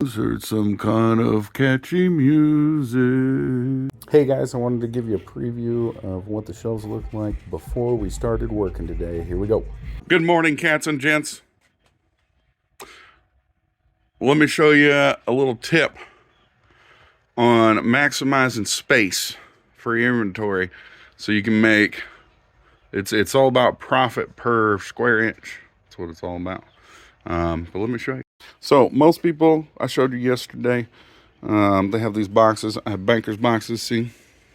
Heard some kind of catchy music. Hey guys, I wanted to give you a preview of what the shelves look like before we started working today. Here we go. Good morning, cats and gents. Let me show you a little tip on maximizing space for your inventory so you can make it's all about profit per square inch. That's what it's all about. But let me show you. So most people, I showed you yesterday, they have these boxes. I have banker's boxes, see?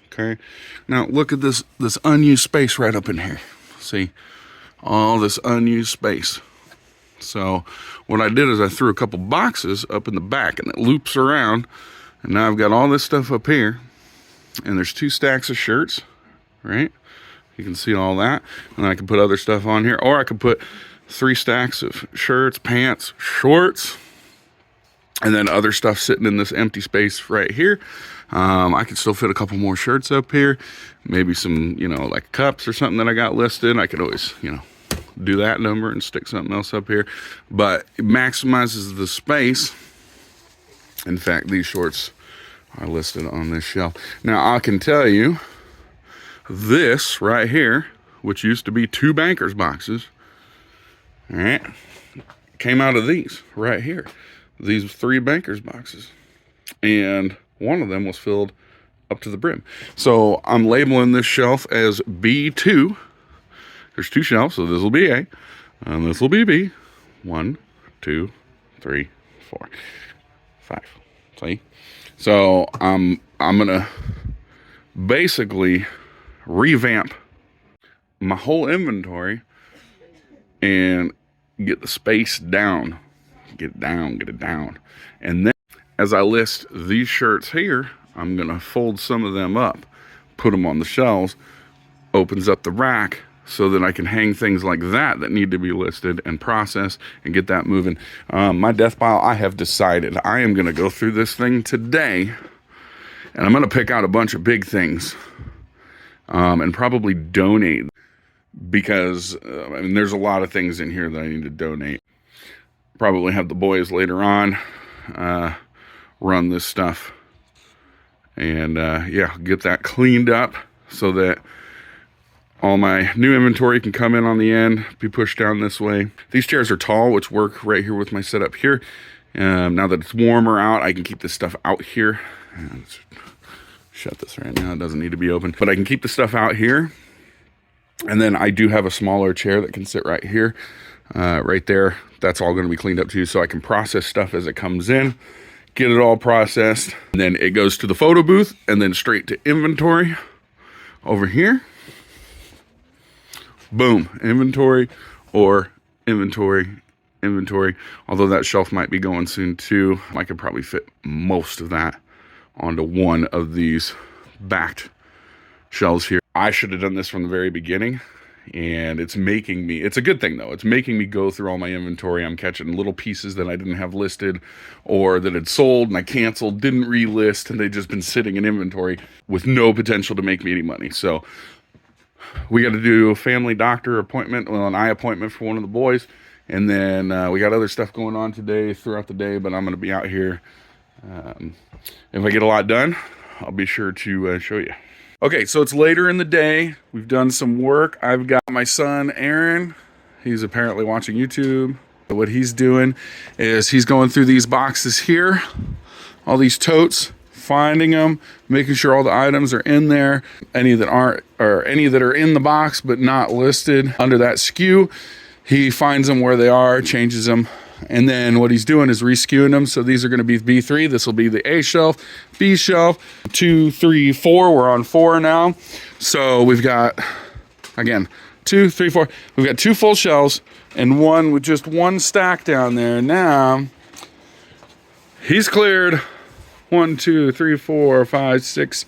Okay. Now look at this unused space right up in here. See? All this unused space. So what I did is I threw a couple boxes up in the back and it loops around. And now I've got all this stuff up here. And there's 2 stacks of shirts, right? You can see all that. And I can put other stuff on here. Or I could put 3 stacks of shirts, pants, shorts, and then other stuff sitting in this empty space right here. I could still fit a couple more shirts up here, maybe some, like cups or something that I got listed. I could always, do that number and stick something else up here, but it maximizes the space. In fact, these shorts are listed on this shelf. Now I can tell you this right here, which used to be 2 banker's boxes, all right, came out of these right here. These 3 banker's boxes. And one of them was filled up to the brim. So I'm labeling this shelf as B2. There's 2 shelves, so this will be A. And this will be B. 1, 2, 3, 4, 5. See? So I'm gonna basically revamp my whole inventory and get the space down. Get it down. And then as I list these shirts here, I'm going to fold some of them up, put them on the shelves, opens up the rack so that I can hang things like that need to be listed and processed and get that moving. My death pile, I have decided I am going to go through this thing today and I'm going to pick out a bunch of big things and probably donate. Because there's a lot of things in here that I need to donate. Probably have the boys later on run this stuff and get that cleaned up so that all my new inventory can come in on the end, be pushed down this way. These chairs are tall, which work right here with my setup here. Now that it's warmer out, I can keep this stuff out here. Let's shut this right now, it doesn't need to be open, but I can keep the stuff out here. And then I do have a smaller chair that can sit right here, right there. That's all going to be cleaned up too, so I can process stuff as it comes in, get it all processed. And then it goes to the photo booth and then straight to inventory over here. Boom, inventory or inventory. Although that shelf might be going soon too. I could probably fit most of that onto one of these backed shelves here. I should have done this from the very beginning, and it's making me, it's a good thing though, it's making me go through all my inventory. I'm catching little pieces that I didn't have listed or that had sold and I canceled, didn't relist, and they've just been sitting in inventory with no potential to make me any money. So we got to do a family doctor appointment, well, an eye appointment for one of the boys, and then we got other stuff going on today throughout the day, but I'm going to be out here. If I get a lot done, I'll be sure to show you. Okay, so it's later in the day. We've done some work. I've got my son, Aaron. He's apparently watching YouTube. What he's doing is he's going through these boxes here, all these totes, finding them, making sure all the items are in there. Any that aren't, or any that are in the box but not listed under that SKU, he finds them where they are, changes them. And then what he's doing is reskewing them. So these are going to be B3. This will be the A shelf, B shelf, 2, 3, 4. We're on 4 now. So we've got, again, 2, 3, 4. We've got 2 full shelves and one with just 1 stack down there. Now he's cleared 1, 2, 3, 4, 5, 6.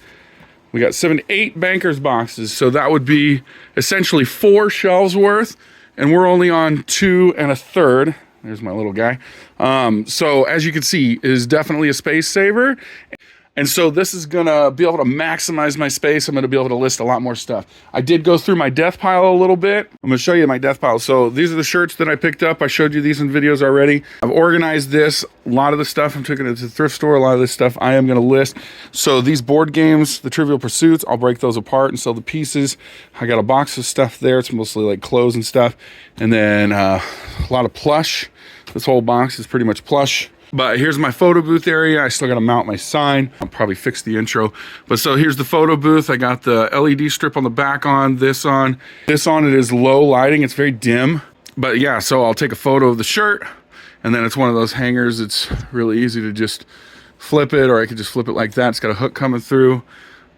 We got 7, 8 banker's boxes. So that would be essentially 4 shelves worth. And we're only on 2 1/3. There's my little guy. So as you can see, it is definitely a space saver. And so this is gonna be able to maximize my space. I'm gonna be able to list a lot more stuff. I did go through my death pile a little bit. I'm gonna show you my death pile. So these are the shirts that I picked up. I showed you these in videos already. I've organized this. A lot of the stuff I'm taking it to the thrift store. A lot of this stuff I am gonna list. So these board games, the Trivial Pursuits, I'll break those apart and sell the pieces. I got a box of stuff there. It's mostly like clothes and stuff. And then a lot of plush. This whole box is pretty much plush. But here's my photo booth area. I still got to mount my sign. I'll probably fix the intro. But so here's the photo booth. I got the LED strip on the back on, this on. This on, it is low lighting. It's very dim. But yeah, so I'll take a photo of the shirt, and then it's one of those hangers. It's really easy to just flip it, or I could just flip it like that. It's got a hook coming through.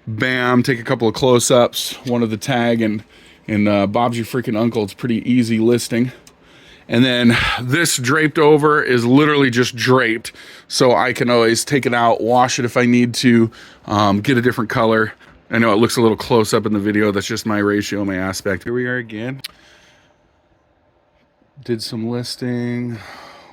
Bam, take a couple of close-ups. One of the tag and Bob's Your Freaking Uncle. It's pretty easy listing. And then this draped over is literally just draped. So I can always take it out, wash it if I need to, get a different color. I know it looks a little close up in the video. That's just my ratio, my aspect. Here we are again. Did some listing.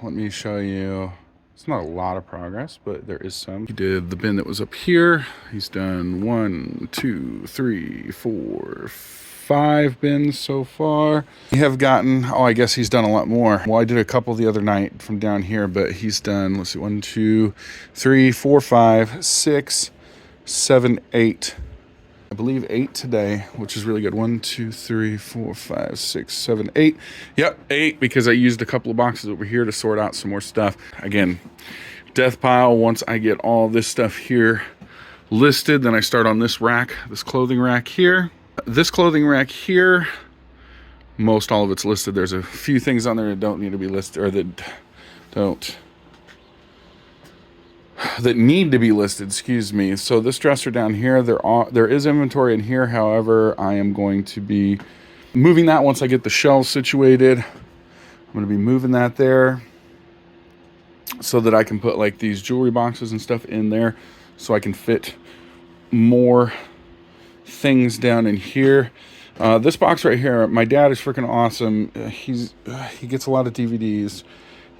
Let me show you. It's not a lot of progress, but there is some. He did the bin that was up here. He's done 1, 2, 3, 4, 5 bins so far. We have gotten, oh, I guess he's done a lot more. Well, I did a couple the other night from down here, but he's done, let's see, 1, 2, 3, 4, 5, 6, 7, 8. I believe 8 today, which is really good. 1, 2, 3, 4, 5, 6, 7, 8. Yep, 8, because I used a couple of boxes over here to sort out some more stuff. Again, death pile. Once I get all this stuff here listed, then I start on this rack, this clothing rack here. This clothing rack here, most all of it's listed. There's a few things on there that don't need to be listed, or that need to be listed, excuse me. So this dresser down here, there is inventory in here. However, I am going to be moving that once I get the shelves situated. I'm going to be moving that there so that I can put like these jewelry boxes and stuff in there, so I can fit more things down in here. This box right here, my dad is freaking awesome. He gets a lot of DVDs,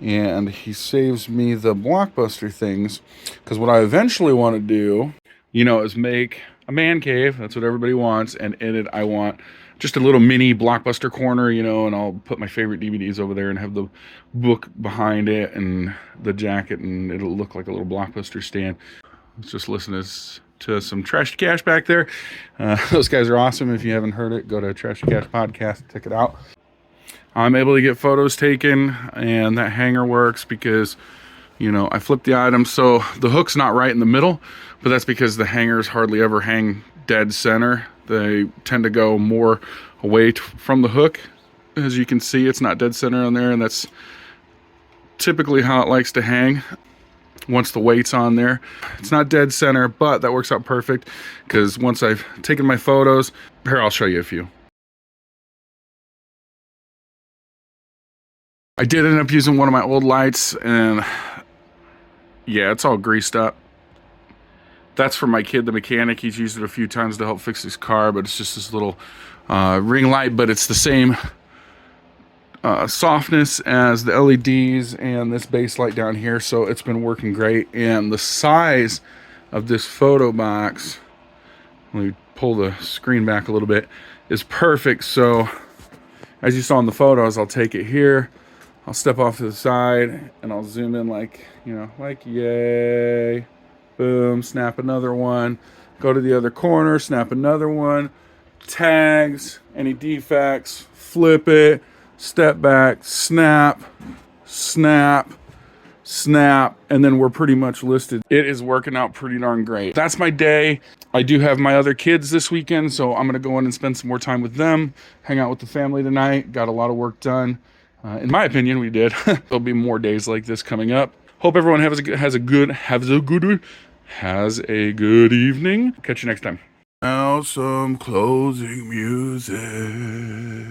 and he saves me the Blockbuster things, because what I eventually want to do, you know, is make a man cave. That's what everybody wants. And in it, I want just a little mini Blockbuster corner, you know, and I'll put my favorite DVDs over there and have the book behind it and the jacket, and it'll look like a little Blockbuster stand. Let's just listen to some Trash to Cash back there. Those guys are awesome. If you haven't heard it, go to Trash to Cash podcast, check it out. I'm able to get photos taken, and that hanger works because, you know, I flip the item so the hook's not right in the middle, but that's because the hangers hardly ever hang dead center. They tend to go more away from the hook. As you can see, it's not dead center on there, and that's typically how it likes to hang once the weight's on there. It's not dead center, but that works out perfect, because once I've taken my photos, here, I'll show you a few. I did end up using one of my old lights, and yeah, it's all greased up. That's for my kid, the mechanic. He's used it a few times to help fix his car, but it's just this little ring light, but it's the same softness as the LEDs and this base light down here, so it's been working great. And the size of this photo box, let me pull the screen back a little bit, is perfect. So as you saw in the photos, I'll take it here, I'll step off to the side, and I'll zoom in like, you know, like yay, boom, snap another one, go to the other corner, snap another one, tags, any defects, flip it, step back, snap, snap, snap, and then we're pretty much listed. It is working out pretty darn great. That's my day. I do have my other kids this weekend, so I'm gonna go in and spend some more time with them, hang out with the family tonight. Got a lot of work done. In my opinion, we did. There'll be more days like this coming up. Hope everyone has a good evening. Catch you next time. Now some closing music.